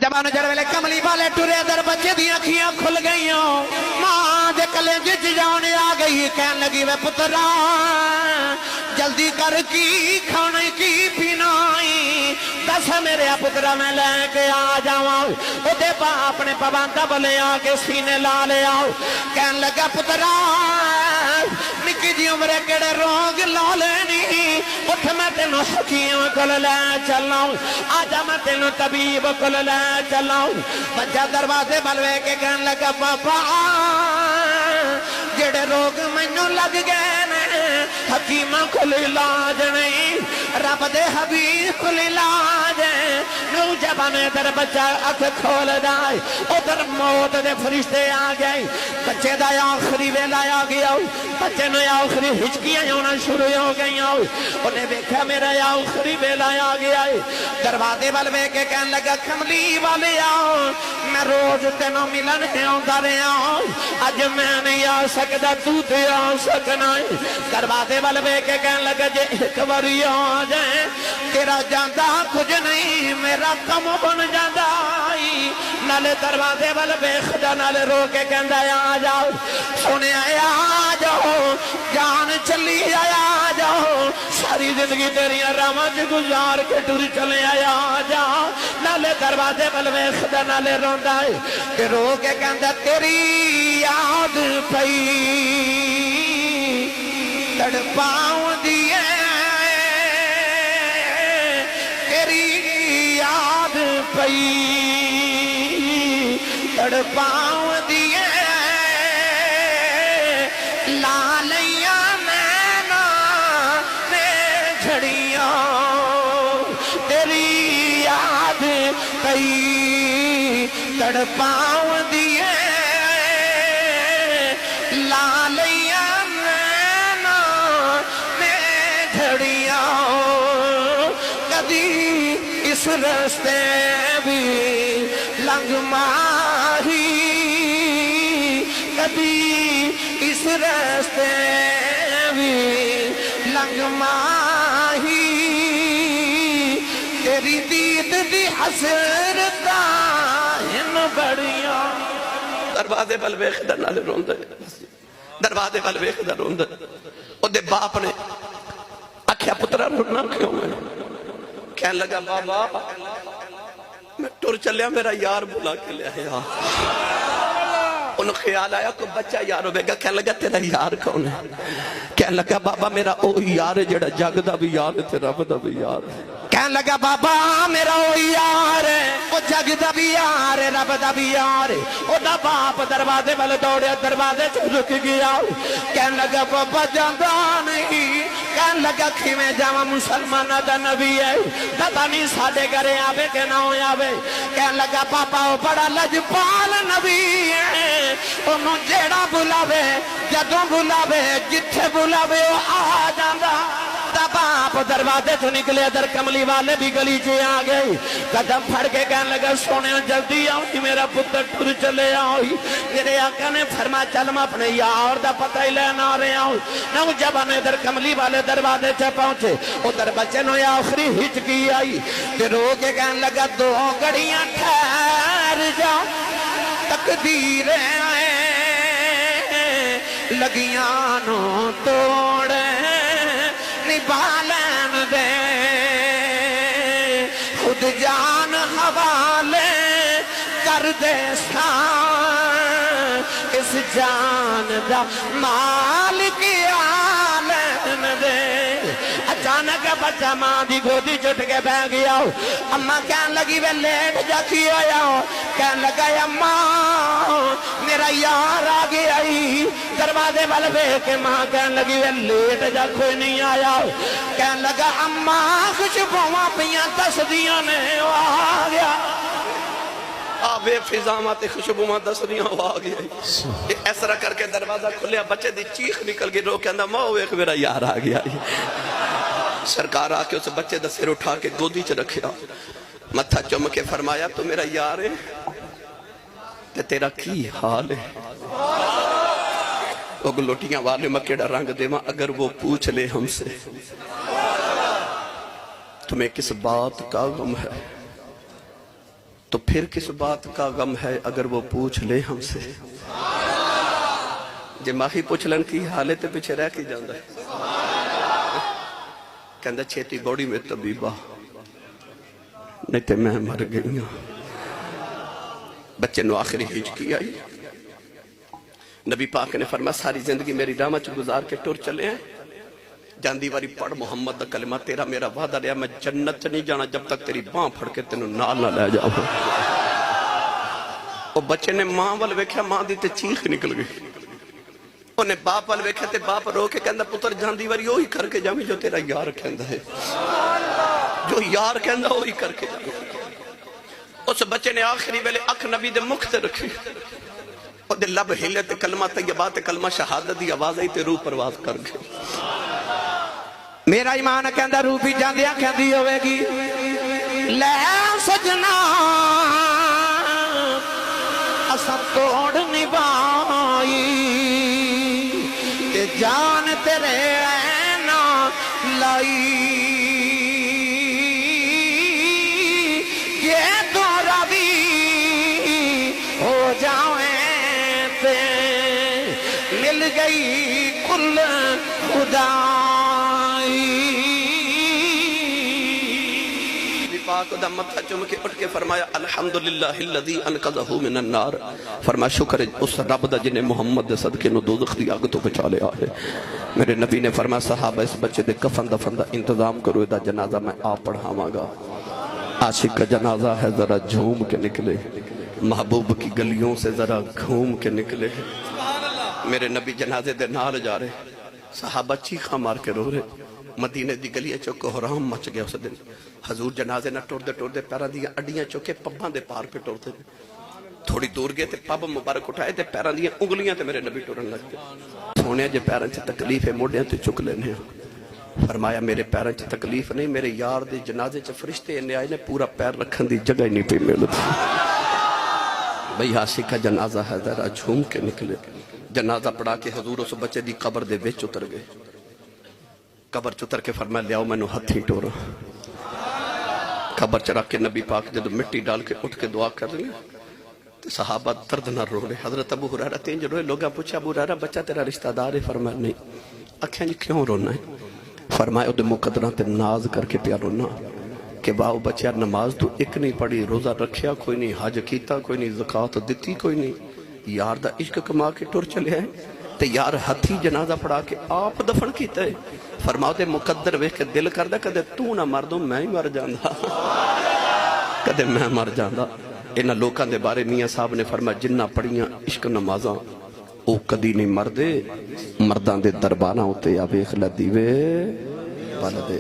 जबान जड़ वेले कमली वाले टुरे दर बच्चे दी अखियां खुल गईयां मां दे कले विच जान आ गई कहन लगी वे पुत्रा जल्दी कर की खाना की पीनाई दस मेरे पुत्रा मैं लेके आ जावा ओदे बाप ने पवंता बोले आके सीने ला लिया कहन लगा पुत्रा निक्की जी उम्र केड़े रोग ला लेनी उठ मैं तेन हकीम कोल ले चला आजा मैं तेन तबीब कोल ले चला बच्चा दरवाजे बलवे के कहन लगा पापा जेड़े रोग मैनू लग गए ने हकीमा कोल इलाज नहीं रब दे हबीब कोल इलाज नौजवान तेरा बच्चा अख खोल जाए उधर मौत दे फरिश्ते आ गए बच्चे दा आखिरी वेला आ गया बच्चे ने आखिरी हिचकियां होना शुरू हो गई उन्हें देखा मेरा आखिरी वेला आ गया दरवाजे वाल वे के कहन लगा कमली वाले आओ मैं रोज तेनों मिलन आंदा रहा अज मैं नहीं आ सकता तू तो आ सकना दरवाजे वाल वे के कहन लगा जे एक बारी आ जाए तेरा जाता कुछ नहीं मेरा कम बन जाता नाले दरवाजे वाल वेखदा नाले रो के कहंदा आ जाओ सुने आ जाओ जान चली आ जाओ सारी जिंदगी तेरिया रावां च गुजार के टुर चले आ जाओ नाले दरवाजे वाल वेखदा नाले रोंदा है ते रो के कहंदा तेरी याद पई तड़पाउंदी है तेरी याद पई तड़पाउंदी है लालिया नैना ने झड़िया तेरी याद पई तड़पाउंदी है लालिया नैना ने झड़िया कदी इस रस्ते भी लंघ माही कभी इस रास्ते भी लंघ माही तेरी दीद दी हसरता इन बड़िया दरवाजे वाल वेखदा नाल रोंदा दरवाजे वाल वेखदा रोंदा ओदे बाप ने आख्या पुत्रा रोना क्यों है कहन लगा बाबा मैं टुर चलिया मेरा यार बुला के ले आया उन्हें ख्याल आया कोई बच्चा यार होगा कह लगा तेरा यार कौन है कह लगा बाबा मेरा ओ यार है जेड़ा जग दा भी यार है ते रब दा भी यार है कह लगा बाबा मेरा ओ यार है ओ जग दा भी यार है रब दा भी यार है ओदा बाप दरवाजे वाले दौड़े दरवाजे च रुक गया कह लगा बाबा जांदा नहीं कह लगा किवें जावां मुसलमाना दा नबी है पता नहीं साडे घरे आवे के ना आवे कह लगा पापा ओ बड़ा लजपाल नबी है ओनू जेड़ा बुलावे जदों बुलावे जिथे बुलावे ओ आ जांदा बाप दरवाजे तो निकले दर कमली वाले भी गली च आ गए कदम फड़ के कहने लगा सोने जल्दी आओ कि मेरा पुत्र टुर चले आओ मेरे आका ने फरमा चल मैं अपने यार दा पता ही लेना आ रहा हूँ नौजवान इधर कमली वाले दरवाजे च पहुंचे उधर बच्चे ने आखिरी हिचकी आई ते रो के कहने लगा दो घड़ियां ठहर जा तकदीर लगियां नो तोड़ निभालन दे खुद जान हवाले कर दे इस जान दा मालिक आलन दे अचानक बच्चा मां दी गोदी चुट के बह गया अम्मा कहन लगी वे लेट जा की होया कहन लगा अम्मा मेरा यार आ गया दरवाजे वाल वेख के मां कहन लगी वे लेट जा कोई नहीं आया कहन लगा अम्मा खुशबुआं पियां दसदियां ने आ गया आवे फिजामा ते खुशबुआं दसदियां आ गया इस तरह करके दरवाजा खुलिया बच्चे दी चीख निकल गई रो कहंदा मां वेख मेरा यार आ गया सरकार आके उस बच्चे का सिर उठा के गोदी च रखिया मत्था चुम के फरमाया तू मेरा यार है ते तेरा की हाल है वो गलोटियां वाले मैं केड़ा रंग देवा अगर वो पूछ ले हमसे तुम्हें किस बात का गम है تو پھر کس بات کا غم ہے اگر وہ پوچھ لے ہم سے. جے ماہی پوچھ لن کی حالے تے پیچھے رہ کی جاندہ ہے. کہندہ چھیتی بوڑی میں طبیبہ نہیں تے میں مر گئی ہوں. بچے نو آخری ہج کی آئی. نبی پاک نے فرمایا ساری زندگی میری راہ چ گزار کے ٹر چلے ہیں. جاندی واری پڑھ محمد دا کلمہ تیرا میرا وعدہ رہا میں جنت نہیں جانا جب تک تیری باں پھڑ کے تینوں نال نہ لے جاؤں. وہ بچے نے ماں وال ویکھیا ماں دی تے چیخ نکل گئی. انہیں باپ وال ویکھیا تے باپ رو کے کہندا پتر جاندی واری وہی کر کے جاویں جو تیرا یار کہندا ہے. جو یار کہندا وہی کر کے جاویں. اس بچے نے آخری ویلے اکھ نبی دے مکھ تے رکھی. او دے لب ہلے تے کلمہ طیبہ تے کلمہ شہادت دی آواز آئی تے روح پرواز کر گئی. میرا ایمان کہندہ روح بھی جاندیاں کہندی ہوئے گی لے سجنا اسا توڑ نبائی تے جان تیرے اینا لائی یہ تو روی ہو جاویں تے مل گئی کل خدا. پاک دا متھا چوم کے اٹھ کے فرمایا الحمدللہ الذی انقذہ من النار. فرمایا شکر اس رب دا جنہیں محمد دے صدقے نو دوزخ دی آگ تو بچا لے آئے. میرے نبی نے فرمایا صحابہ اس بچے دے کفن دفن دا انتظام کرو دا جنازہ میں آپ پڑھاواں گا. عاشق کا جنازہ ہے ذرا جھوم کے نکلے محبوب کی گلیوں سے ذرا گھوم کے نکلے. میرے نبی جنازے دے نال جا رہے صحابہ چیخاں مار کے رو رہے. مدینے دی گلیاں چوکے حرام مچ گیا اس دن. حضور جنازے نہ ٹور دے پیران دیا اڈیاں چوکے پباں دے پار پہ ٹور دے. تھوڑی دور گئے تے پب مبارک اٹھائے تے پیران دیا انگلیاں تے میرے نبی ٹورن لگ گئے. سونے جے پیران چے تکلیف ہے موڑیاں تے چک لینے ہیں. فرمایا میرے پیران چے تکلیف نہیں میرے یار دے جنازے چے فرشتے انہیں آئے نے پورا پیر رکھن دی جگہ ہی نہیں پہ ملتی. بھئی عاشق کا جنازہ ہے ذرا جھوم کے نکلے. جنازہ پڑھا کے حضور اس بچے دی قبر دے وچ اتر گئے. قبر چتر کے فرمایا لیاؤ میں نو ہتھی ٹورا. قبر چرا کے نبی پاک جدو مٹی ڈال کے اٹھ کے دعا کر لیا تو صحابہ درد نہ رو رہے. حضرت ابو ہریرہ تینج روئے. لوگاں پوچھا ابو ہریرہ بچہ تیرا رشتہ دار ہے؟ فرمایا نہیں. اکھیں جی کیوں رونا ہے؟ فرمایا او دے مقدرہ تے ناز کر کے پیا رونا کہ واؤ بچہ نماز تو ایک نہیں پڑھی روزہ رکھیا کوئی نہیں حج کیتا کوئی نہیں زکاة دیتی کوئی نہیں یار دا عشق کما کے ٹر چلے ہیں تے یار ہتھی جنازہ پڑھا کے آپ دفن کیتا ہے. فرماؤ دے مقدر ویکھ کے دل کردہ کدے تو نہ مر دوں میں ہی مر جاندہ کدے میں مر جاندہ. انہاں لوکاں دے بارے میاں صاحب نے فرمایا جنہ پڑھیاں عشق نمازاں او کدی نہیں مردے مردان دے دربانہ ہوتے یا ویکھ لے دیوے پل دے.